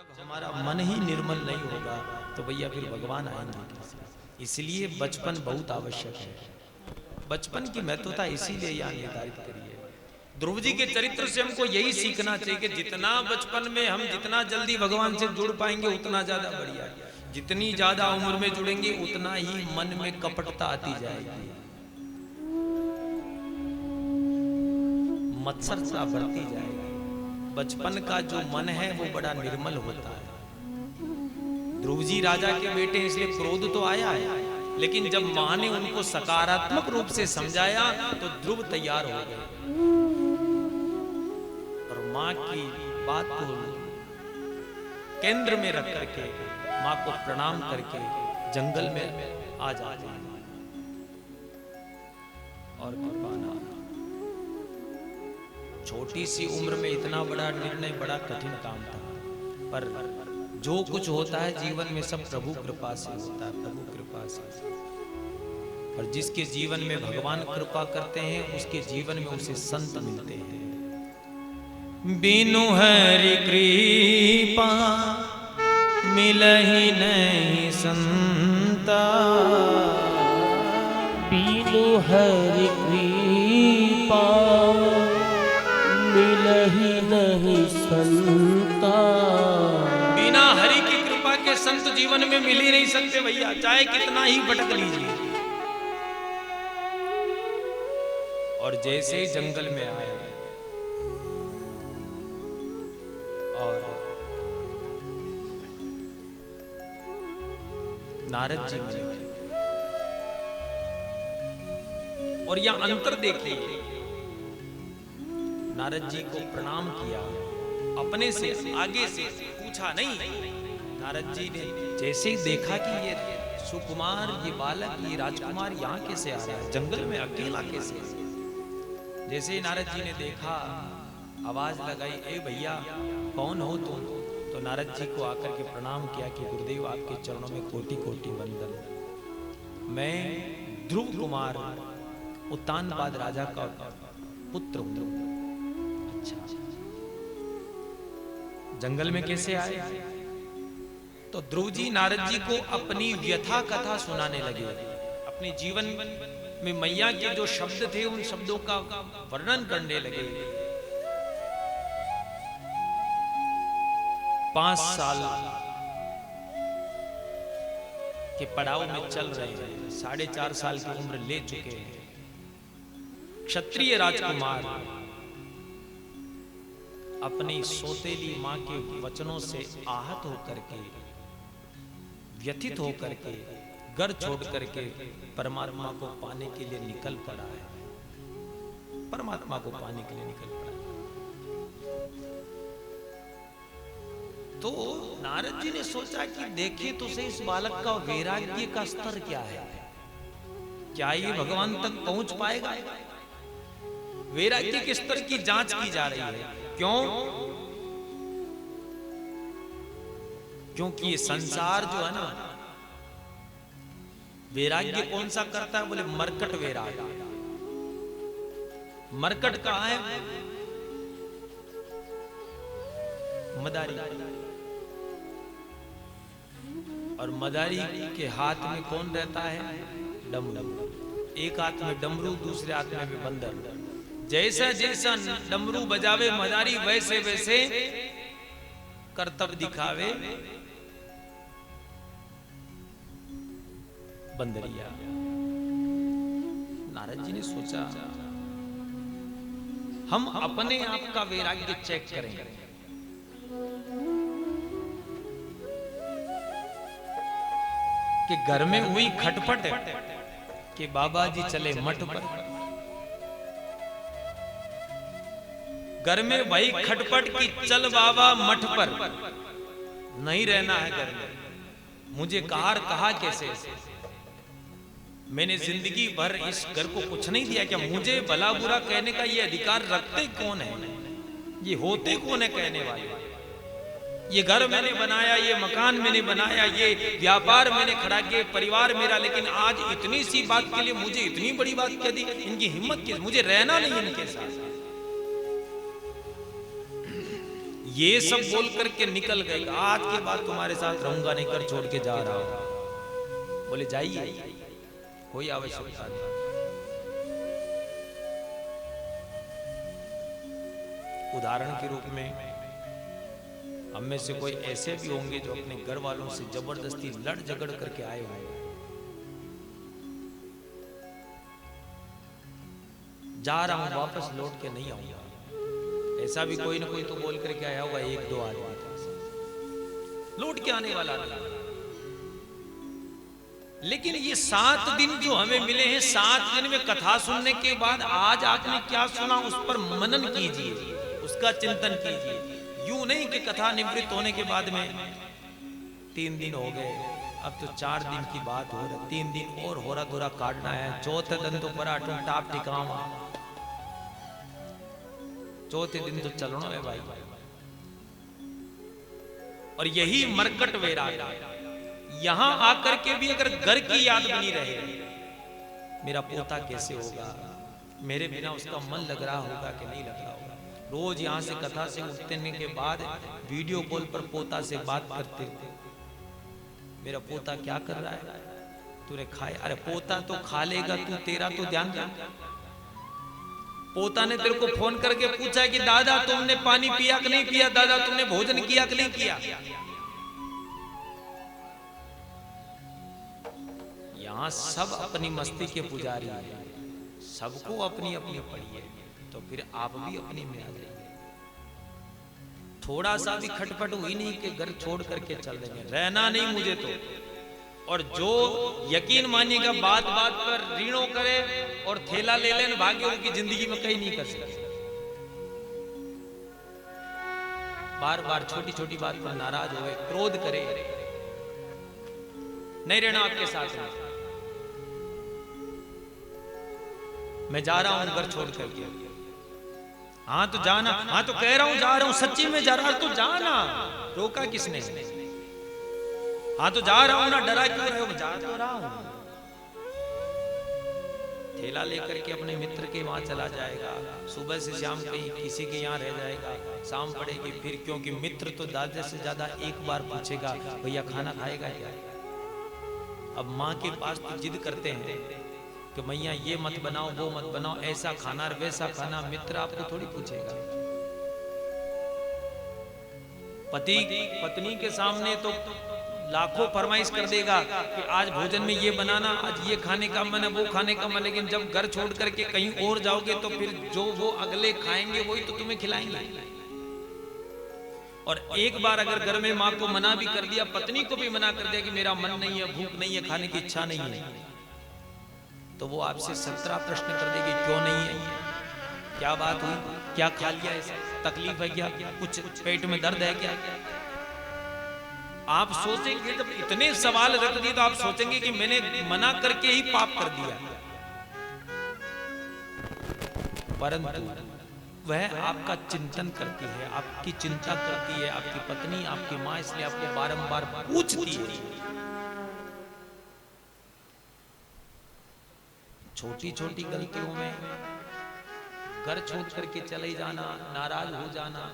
जब हमारा मन ही निर्मल नहीं होगा तो भैया फिर भगवान आएंगे कैसे। इसलिए बचपन बहुत आवश्यक है। बचपन की महत्वता इसीलिए यहाँ निर्धारित करी है। ध्रुव जी के चरित्र से हमको यही सीखना चाहिए कि जितना बचपन में हम जितना जल्दी भगवान से जुड़ पाएंगे उतना ज्यादा बढ़िया है। जितनी ज्यादा उम्र में जुड़ेंगे उतना ही मन में कपटता आती जाएगी, मत्सरता बढ़ती जाएगी। बचपन का जो मन है वो बड़ा निर्मल होता है। ध्रुव जी राजा के बेटे इसलिए क्रोध तो आया है, लेकिन जब मां ने उनको सकारात्मक रूप से समझाया तो ध्रुव तैयार हो गए और मां की बात को केंद्र में रख करके मां को प्रणाम करके जंगल में आ जाते हैं। और कृपाना छोटी सी उम्र में इतना बड़ा निर्णय बड़ा कठिन काम था, पर जो कुछ होता है जीवन में सब प्रभु कृपा से होता है, प्रभु कृपा से। और जिसके जीवन में भगवान कृपा करते हैं उसके जीवन में उसे संत मिलते हैं। बिनु हरि कृपा मिलहि नहीं संता, बिनु हरि कृपा मिलहि नहीं संता। बिना हरि की कृपा के संत जीवन में मिल ही नहीं सकते भैया, चाहे कितना ही भटक लीजिए। और जैसे ही जंगल में आए और नारद जी मिले और यह अंतर देखिए, नारद जी को प्रणाम किया, अपने से आगे से पूछा नहीं। नारद जी ने जैसे ही देखा कि ये सुकुमार, ये बालक, ये राजकुमार यहाँ कैसे आ रहा है, जंगल में अकेला कैसे। जैसे ही नारद जी ने देखा, आवाज लगाई, ए भैया कौन हो तुम? तो नारद जी को आकर के प्रणाम किया कि गुरुदेव आपके चरणों में कोटि कोटि वंदन। मैं ध्रुव कुमार उत्तानपाद राजा का पुत्र हूं। अच्छा, जंगल में कैसे आए? तो ध्रुव जी नारद जी को अपनी व्यथा कथा सुनाने लगे। अपने जीवन में मैया के जो शब्द थे उन शब्दों का वर्णन करने लगे। 5 साल के पड़ाव में चल रहे हैं, 4.5 साल की उम्र ले चुके हैं। क्षत्रिय राजकुमार अपनी सौतेली मां के वचनों से आहत होकर के, व्यथित होकर के, घर छोड़ करके परमात्मा को पाने के लिए निकल पड़ा है। परमात्मा को पाने के लिए निकल पड़ा है। तो नारद जी ने सोचा कि देखे तो से इस बालक का वैराग्य का स्तर क्या है, क्या ये भगवान तक पहुंच पाएगा? वैराग्य के स्तर की जांच की जा रही है। क्यों? क्योंकि ये संसार जो है ना, वैराग्य कौन सा करता है? बोले मरकट वैराग्य। मरकट कहां है? मदारी। और मदारी के हाथ में कौन रहता है? डमरू। एक हाथ में डमरू, दूसरे हाथ में भी बंदर। जैसा जैसा डमरू बजावे मदारी, वैसे वैसे करतब दिखावे बंदरिया। नारद जी ने सोचा हम अपने आप का वैराग्य चेक करें। कि घर में हुई खटपट कि बाबा जी चले मठ पर, घर में वही खटपट की चल बाबा मठ पर, नहीं रहना है घर में। मुझे कहा कैसे? मैंने जिंदगी भर इस घर को कुछ नहीं दिया क्या? मुझे भला बुरा कहने का ये अधिकार रखते कौन है? ये होते कौन है कहने वाले? ये घर मैंने बनाया, ये मकान मैंने बनाया, ये व्यापार मैंने खड़ा किया, परिवार मेरा, लेकिन आज इतनी सी बात के लिए मुझे इतनी बड़ी बात कह दी। इनकी हिम्मत क्या? मुझे रहना नहीं इनके साथ। ये सब बोल करके निकल गए, आज के बाद तुम्हारे साथ रहूंगा नहीं, कर छोड़ के जा रहा हूं। बोले जाइए, कोई आवश्यकता नहीं। उदाहरण के रूप में हम में से कोई ऐसे भी होंगे जो अपने घर वालों से जबरदस्ती लड़ झगड़ करके आए होंगे, जा रहा हूं वापस लौट के नहीं आऊंगा, ऐसा भी कोई ना कोई तो बोल करके आया होगा, एक दो आदमी लौट के आने वाला नहीं। लेकिन ये 7 दिन जो हमें मिले हैं, 7 दिन में कथा सुनने के बाद आज आपने क्या सुना उस पर मनन कीजिए, उसका चिंतन कीजिए। यूं नहीं कि कथा निवृत्त होने के बाद में 3 दिन हो गए, अब तो 4 दिन की बात हो रही, 3 दिन और होरा दोरा काटना है, चौथे दिन तो पराठों टाप टिकावा, चौथे दिन तो चलना है भाई। और यही मरकट वैराग, यहां आकर के भी अगर घर की याद बनी रहे, मेरा पोता कैसे होगा, मेरे बिना उसका मन लग रहा होगा कि नहीं लग रहा होगा। रोज यहां से कथा से उठने के बाद वीडियो कॉल पर पोता से बात करते, मेरा पोता क्या कर रहा है, तूने खाया, अरे पोता तो खा लेगा, तू तेरा तो ध्यान दे। पोता ने तेरे को फोन करके पूछा कि दादा तुमने पानी पिया कि नहीं पिया, दादा तुमने भोजन किया कि नहीं किया। यहां सब अपनी मस्ती के पुजारी हैं, सबको अपनी अपनी पड़ी है, तो फिर आप भी अपनी में आ जाइए। थोड़ा सा भी खटपट हुई नहीं कि घर छोड़ करके चल देंगे, रहना नहीं मुझे तो। और जो यकीन मानिएगा बात बात पर ऋणों करे और थैला ले लेने भाग्य, उनकी जिंदगी में कहीं नहीं कर सकते। बार बार छोटी छोटी बात पर नाराज होए, क्रोध करे, नहीं रहना आपके साथ में। मैं जा रहा हूं घर छोड़ करके, हाँ तो जाना, हाँ तो कह रहा हूं जा रहा हूं, सच्ची में जा रहा हूं तो जाना, रोका किसने। हाँ तो जा रहा हूं ना, डरा क्यों रहे हो, जा तो रहा हूं। थैला लेकर के अपने मित्र के वहां चला जाएगा, सुबह से शाम कहीं किसी के यहाँ रह जाएगा, शाम पड़ेगी फिर, क्योंकि मित्र तो ज्यादा से ज्यादा एक बार पूछेगा भैया खाना खाएगा क्या। अब माँ के पास तो जिद करते हैं कि मैया ये मत बनाओ वो मत बनाओ, ऐसा खाना वैसा खाना, मित्र आपको थोड़ी पूछेगा। पति पत्नी के सामने तो लाखों फरमाइश कर देगा कि आज भोजन में ये बनाना, आज ये खाने का मन है, वो खाने का मन, लेकिन जब घर छोड़ करके कहीं और जाओगे तो फिर जो वो अगले खाएंगे वही तो तुम्हें खिलाएंगे। और एक बार अगर घर में माँ को मना भी कर दिया, पत्नी को भी मना कर दिया कि मेरा मन नहीं है, भूख नहीं है, खाने की इच्छा नहीं है, तो वो आपसे 17 प्रश्न कर देगी, क्यों नहीं है, क्या बात हुई, क्या खा लिया, ऐसा तकलीफ है क्या, कुछ पेट में दर्द है क्या। आप सोचेंगे, जब इतने सवाल रख दिए तो आप सोचेंगे कि मैंने मना करके ही पाप कर दिया, परंतु वह आपका चिंतन करती है, आपकी चिंता करती है, आपकी पत्नी, आपकी माँ, इसलिए आपको बारंबार पूछती है। छोटी छोटी गलतियों में घर छोड़ करके चले जाना, नाराज हो जाना,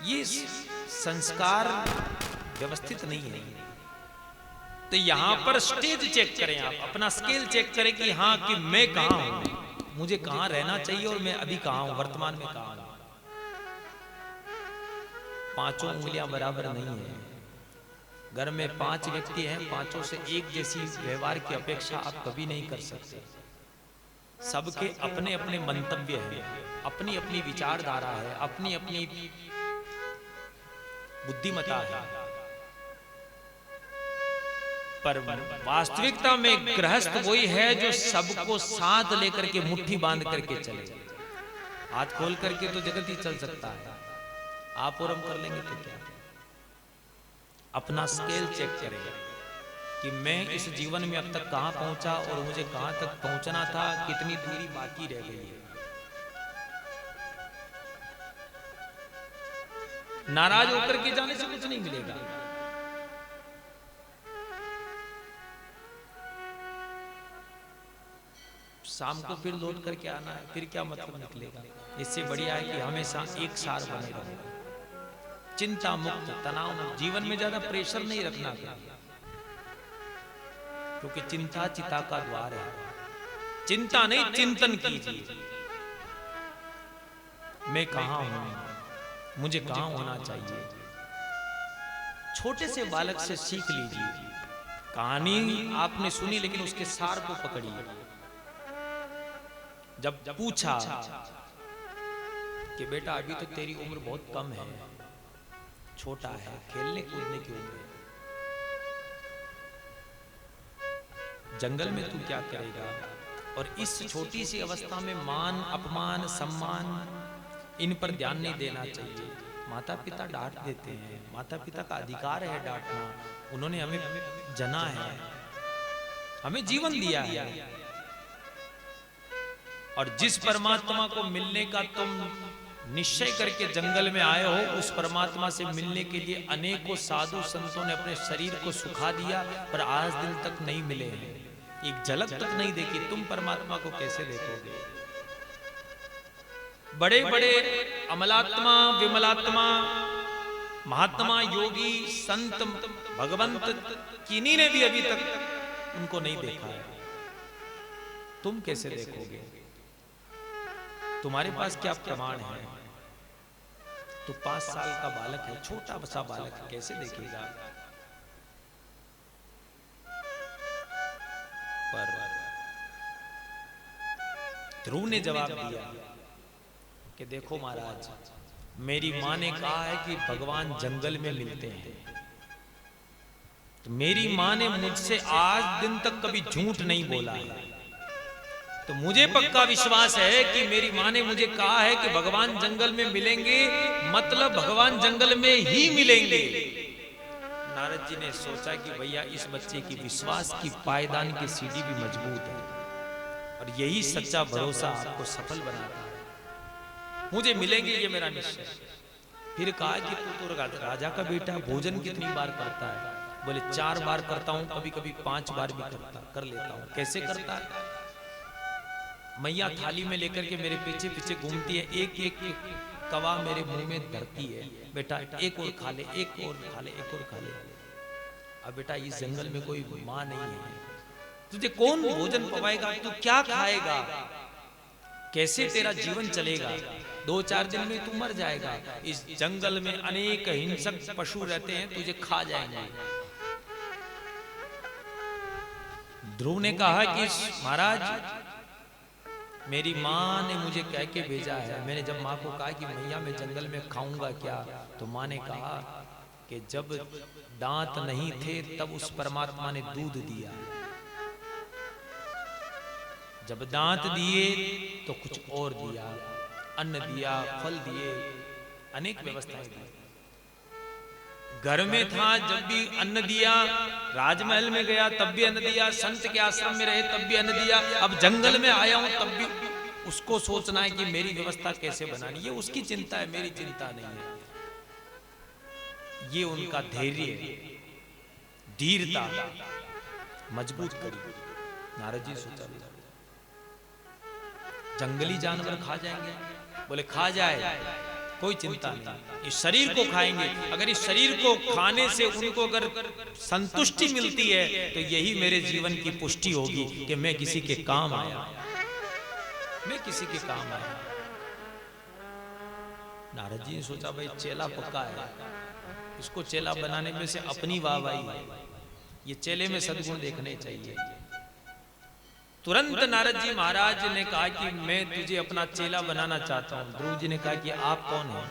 ये संस्कार व्यवस्थित नहीं है। तो यहां पर स्टेज चेक करें, आप अपना स्केल चेक करें कि हाँ कि मैं कहां हूं, मुझे कहां रहना चाहिए और मैं अभी कहां हूं, वर्तमान में कहां हूं। पांचों उंगलियां बराबर नहीं है। घर में 5 व्यक्ति हैं, पांचों से एक जैसी व्यवहार की अपेक्षा आप कभी नहीं कर सकते। सबके अपने अपने मंतव्य हैं, अपनी अपनी विचारधारा है, अपनी अपनी बुद्धिमता है, पर वास्तविकता में गृहस्थ वही है जो सबको साथ लेकर के मुट्ठी बांध करके चले। हाथ खोल करके तो जगत ही चल सकता है, आप और हम कर लेंगे तो क्या। अपना स्केल चेक करें कि मैं इस जीवन में अब तक कहां पहुंचा और मुझे कहां तक पहुंचना था, कितनी दूरी बाकी रह गई है। नाराज होकर के जाने से कुछ नहीं मिलेगा। शाम को फिर लौट करके आना है, फिर क्या मतलब निकलेगा। इससे बढ़िया है कि हमेशा एक सार बने रहो, चिंता मुक्त, तनाव मुक्त, जीवन में ज्यादा प्रेशर नहीं रखना, क्योंकि चिंता चिता का द्वार है। चिंता नहीं, चिंतन कीजिए, मैं कहां हूं, मुझे कहां होना चाहिए। छोटे से बालक से सीख लीजिए। कहानी आपने सुनी लेकिन उसके सार को पकड़िए। जब पूछा कि बेटा अभी तो तेरी उम्र बहुत कम है, छोटा है, खेलने कूदने की उम्र है, जंगल में तू क्या करेगा। और इस छोटी सी अवस्था में मान, अपमान, सम्मान, इन पर ध्यान नहीं देना चाहिए। माता पिता डांट देते हैं, माता पिता का अधिकार है डांटना, उन्होंने हमें जना है, हमें जीवन दिया है। और जिस परमात्मा को मिलने का तुम निश्चय करके जंगल में आए हो, उस परमात्मा से मिलने के लिए अनेकों साधु संतों ने अपने शरीर को सुखा दिया, पर आज दिन तक नहीं मिले हैं, एक झलक तक नहीं देखी। तुम परमात्मा को कैसे देखोगे। बड़े बड़े अमलात्मा, विमलात्मा, महात्मा, योगी, संत, भगवंत, किन्हीं ने भी अभी तक उनको नहीं देखा है। तुम कैसे देखोगे। तुम्हारे पास क्या प्रमाण है। तो 5 साल का बालक है, छोटा सा बालक, कैसे देखेगा। पर ध्रुव ने जवाब दिया कि देखो महाराज, मेरी माँ ने कहा है कि भगवान जंगल में मिलते हैं, तो मेरी माँ ने मुझसे आज दिन तक कभी झूठ नहीं बोला है। तो मुझे पक्का विश्वास है कि मेरी माँ ने मुझे कहा है कि भगवान जंगल में मिलेंगे, मतलब भगवान जंगल में ही मिलेंगे। नारद जी ने सोचा कि भैया इस बच्चे की विश्वास की पायदान की सीढ़ी भी मजबूत है, और यही सच्चा भरोसा आपको सफल बनाता है। मुझे मिलेंगे ये मेरा निश्चय। फिर कहा कि तू तो राजा का बेटा, भोजन कितनी बार करता है। बोले 4 बार करता हूं, कभी कभी 5 बार भी कर लेता हूं। कैसे करता है। मैया थाली में लेकर के मेरे पीछे पीछे घूमती है, एक एक कवा मेरे मुंह में धरती है, बेटा एक और खा ले, एक और खा ले, एक और खा ले। अब बेटा इस जंगल में कोई माँ नहीं है, तुझे कौन भोजन पवाएगा, तू क्या खाएगा, कैसे तेरा जीवन चलेगा। 2-4 दिन में तू मर जाएगा। इस जंगल में अनेक हिंसक पशु रहते हैं, तुझे खा जाएंगे। ध्रुव ने कहा कि महाराज मेरी माँ ने मुझे कह के भेजा है। मैंने जब माँ को कहा कि मैया मैं जंगल में खाऊंगा क्या, तो माँ ने कहा कि जब दांत नहीं थे तब उस परमात्मा ने दूध दिया, जब दांत दिए तो कुछ और दिया, अन्न दिया, फल दिए, अनेक व्यवस्थाएं दी। घर में था जब भी अन्न दिया, राजमहल में गया तब भी अन्न दिया, संत के आश्रम में रहे तब भी अन्न दिया। अब जंगल में आया हूं तब भी उसको सोचना है कि मेरी व्यवस्था कैसे बनानी, ये उसकी चिंता है, मेरी चिंता नहीं है। ये उनका धैर्य, धीरता मजबूत करी। नारद जी सोचा जंगली जानवर खा जाएंगे, बोले खा जाए कोई चिंता नहीं, इस शरीर को खाएंगे। अगर इस शरीर को खाने से उनको अगर संतुष्टि मिलती है तो यही मेरे जीवन की पुष्टि होगी कि मैं किसी के काम आया, मैं किसी के काम आया। नारद जी ने सोचा भाई चेला पक्का है, इसको चेला बनाने में से अपनी वाहवाही है, ये चेले में सद्गुण देखने चाहिए। तुरंत नारद जी महाराज ने कहा कि मैं तुझे अपना चेला बनाना चाहता हूं। ध्रुव जी ने कहा कि आप कौन हो,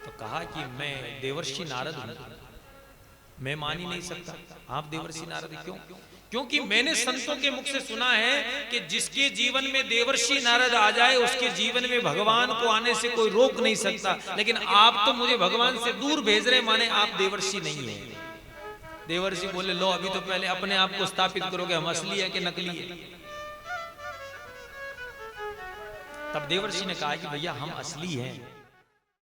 तो कहा कि मैं देवर्षि नारद हूं। मैं मान ही नहीं सकता आप देवर्षि नारद, क्यों? क्योंकि मैंने संतों के मुख से सुना है कि जिसके जीवन में देवर्षि नारद आ जाए उसके जीवन में भगवान को आने से कोई रोक नहीं सकता। लेकिन आप तो मुझे भगवान से दूर भेज रहे, माने आप देवर्षि नहीं है। देवर्षि बोले लो अभी तो पहले अपने आप को स्थापित करोगे, हम असली है कि नकली है। तब देवर्षि ने कहा कि भैया हम असली हैं।